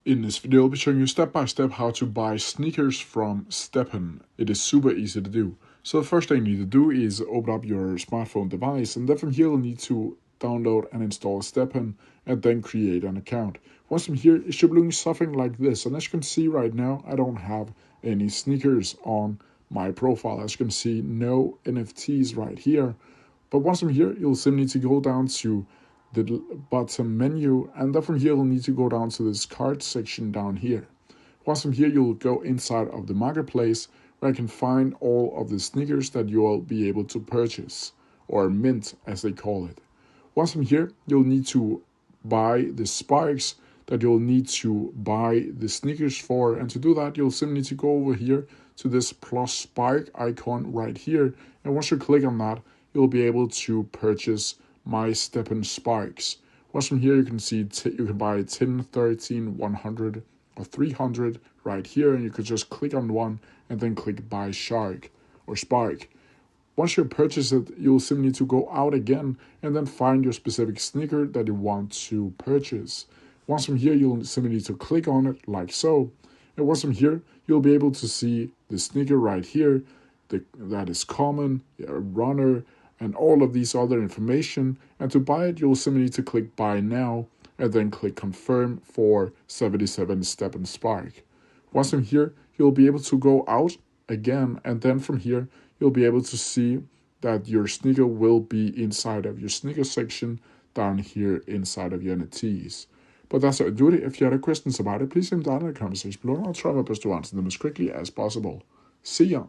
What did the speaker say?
In this video, I'll be showing you step by step how to buy sneakers from Stepn. It is super easy to do. So the first thing you need to do is open up your smartphone device, and then from here you'll need to download and install Stepn and then create an account. Once from here, it should be looking something like this. And as you can see right now, I don't have any sneakers on my profile. As you can see, no NFTs right here. But once from here, you'll simply need to go down to the bottom menu, and then from here you'll need to go down to this cart section down here. Once from here, you'll go inside of the marketplace where I can find all of the sneakers that you'll be able to purchase, or mint as they call it. Once from here, you'll need to buy the spikes that you'll need to buy the sneakers for, and to do that you'll simply need to go over here to this plus spike icon right here, and once you click on that, you'll be able to purchase my Stepn spikes. Once from here, you can see you can buy 10, 13, 100, or 300 right here, and you could just click on one and then click buy shark or spike. Once you purchase it, you'll simply need to go out again and then find your specific sneaker that you want to purchase. Once from here, you'll simply need to click on it like so. And once from here, you'll be able to see the sneaker right here that is common, a runner, and all of these other information. And to buy it, you'll simply need to click buy now and then click confirm for 77 Stepn spike. Once from here, you'll be able to go out again, and then from here, you'll be able to see that your sneaker will be inside of your sneaker section down here inside of your NFTs. But that's how I do it. If you have any questions about it, please leave them down in the comment section below, and I'll try my best to answer them as quickly as possible. See ya!